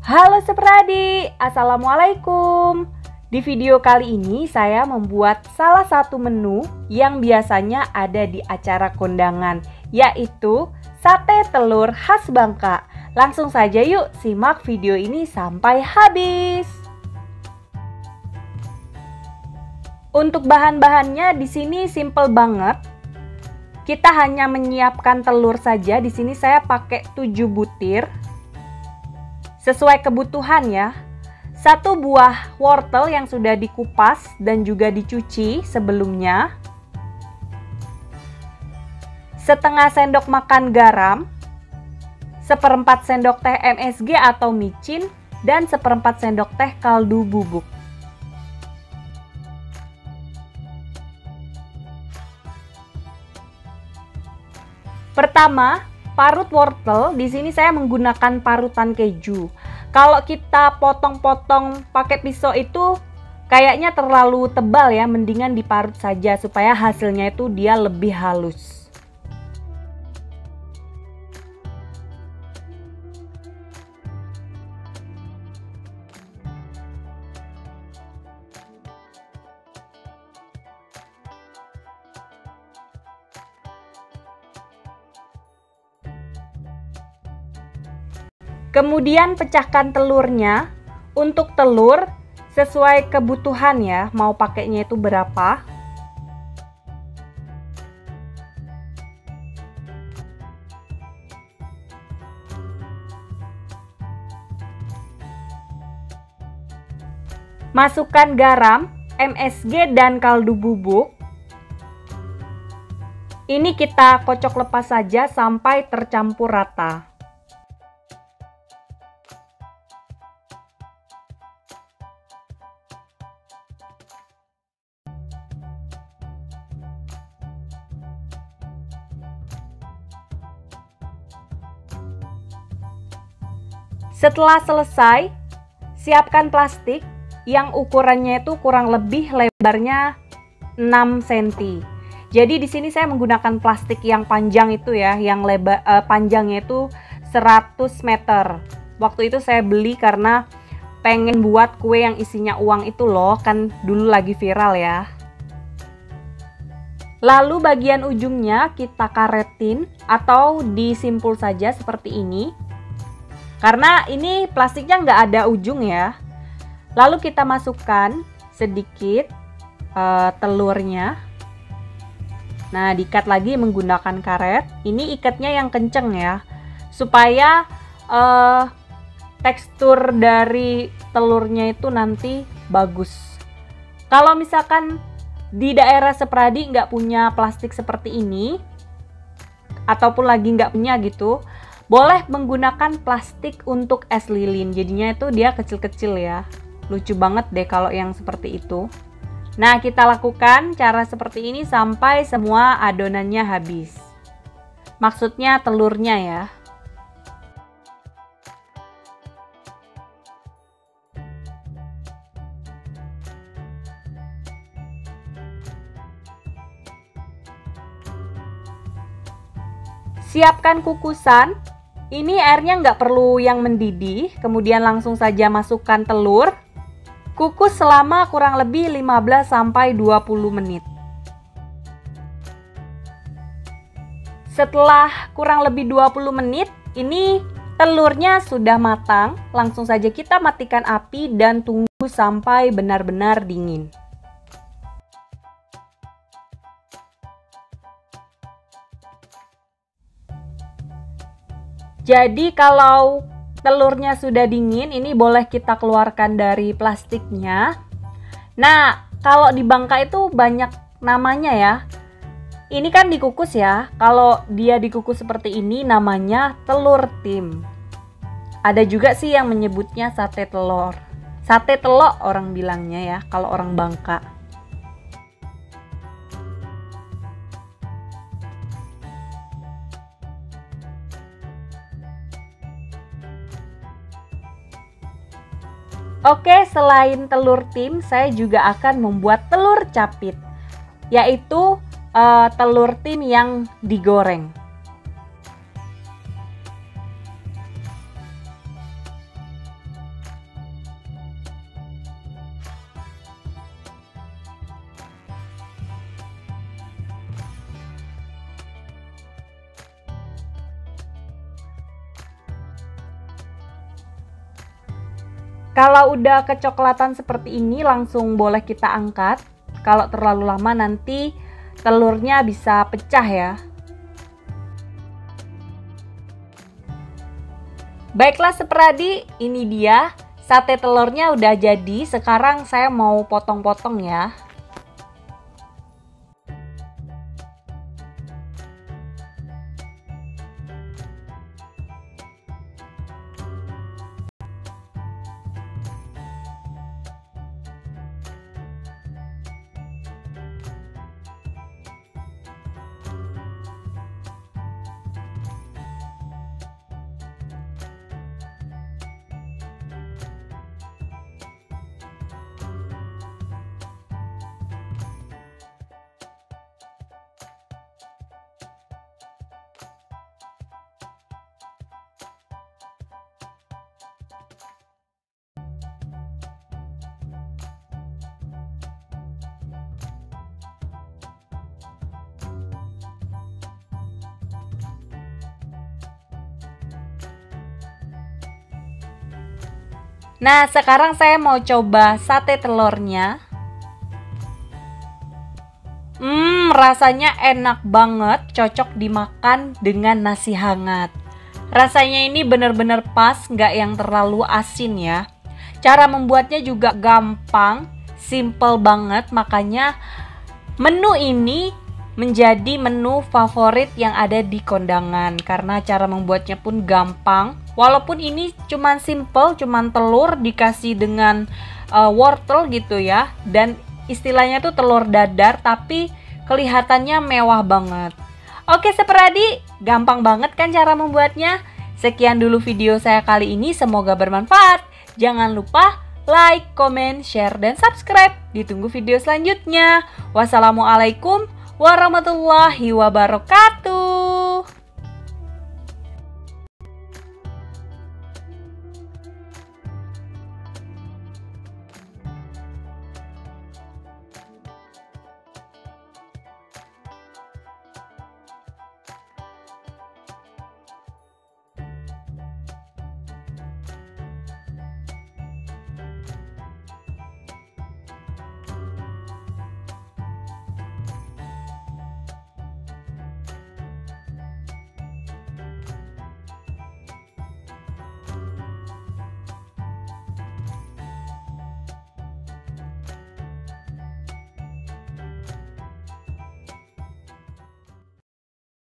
Halo Sepradi, Assalamualaikum. Di video kali ini saya membuat salah satu menu yang biasanya ada di acara kondangan, yaitu sate telur khas Bangka. Langsung saja yuk simak video ini sampai habis. Untuk bahan-bahannya di sini simple banget. Kita hanya menyiapkan telur saja. Di sini saya pakai 7 butir. Sesuai kebutuhan ya. 1 buah wortel yang sudah dikupas dan juga dicuci sebelumnya. Setengah sendok makan garam. 1/4 sendok teh MSG atau micin dan 1/4 sendok teh kaldu bubuk. Pertama, parut wortel. Di sini saya menggunakan parutan keju. Kalau kita potong-potong pakai pisau itu kayaknya terlalu tebal ya, mendingan diparut saja supaya hasilnya itu dia lebih halus. Kemudian pecahkan telurnya. Untuk telur sesuai kebutuhan ya, mau pakainya itu berapa. Masukkan garam, MSG dan kaldu bubuk. Ini kita kocok lepas saja sampai tercampur rata. Setelah selesai, siapkan plastik yang ukurannya itu kurang lebih lebarnya 6 cm. Jadi di sini saya menggunakan plastik yang panjang itu ya, yang panjangnya itu 100 meter. Waktu itu saya beli karena pengen buat kue yang isinya uang itu loh, kan dulu lagi viral ya. Lalu bagian ujungnya kita karetin atau disimpul saja seperti ini. Karena ini plastiknya nggak ada ujung ya. Lalu kita masukkan sedikit telurnya. Nah, diikat lagi menggunakan karet. Ini ikatnya yang kenceng ya, supaya tekstur dari telurnya itu nanti bagus. Kalau misalkan di daerah Sepradi nggak punya plastik seperti ini, ataupun lagi nggak punya gitu, boleh menggunakan plastik untuk es lilin. Jadinya itu dia kecil-kecil ya. Lucu banget deh kalau yang seperti itu. Nah, kita lakukan cara seperti ini sampai semua adonannya habis. Maksudnya telurnya ya. Siapkan kukusan. Ini airnya nggak perlu yang mendidih. Kemudian langsung saja masukkan telur. Kukus selama kurang lebih 15-20 menit. Setelah kurang lebih 20 menit, ini telurnya sudah matang. Langsung saja kita matikan api dan tunggu sampai benar-benar dingin. Jadi kalau telurnya sudah dingin, ini boleh kita keluarkan dari plastiknya. Nah, kalau di Bangka itu banyak namanya ya. Ini kan dikukus ya. Kalau dia dikukus seperti ini namanya telur tim. Ada juga sih yang menyebutnya sate telur. Sate telok orang bilangnya ya, kalau orang Bangka. Oke, selain telur tim, saya juga akan membuat telur capit, yaitu telur tim yang digoreng. Kalau udah kecoklatan seperti ini langsung boleh kita angkat. Kalau terlalu lama nanti telurnya bisa pecah ya. Baiklah seperadi, ini dia sate telurnya udah jadi. Sekarang saya mau potong-potong ya. Nah, sekarang saya mau coba sate telurnya. Rasanya enak banget, cocok dimakan dengan nasi hangat. Rasanya ini bener-bener pas, nggak yang terlalu asin ya. Cara membuatnya juga gampang, simple banget, makanya menu ini menjadi menu favorit yang ada di kondangan karena cara membuatnya pun gampang. Walaupun ini cuman simple, cuman telur dikasih dengan wortel gitu ya, dan istilahnya tuh telur dadar, tapi kelihatannya mewah banget. Oke seperadi, gampang banget kan cara membuatnya? Sekian dulu video saya kali ini, semoga bermanfaat. Jangan lupa like, comment, share, dan subscribe. Ditunggu video selanjutnya. Wassalamualaikum warahmatullahi wabarakatuh.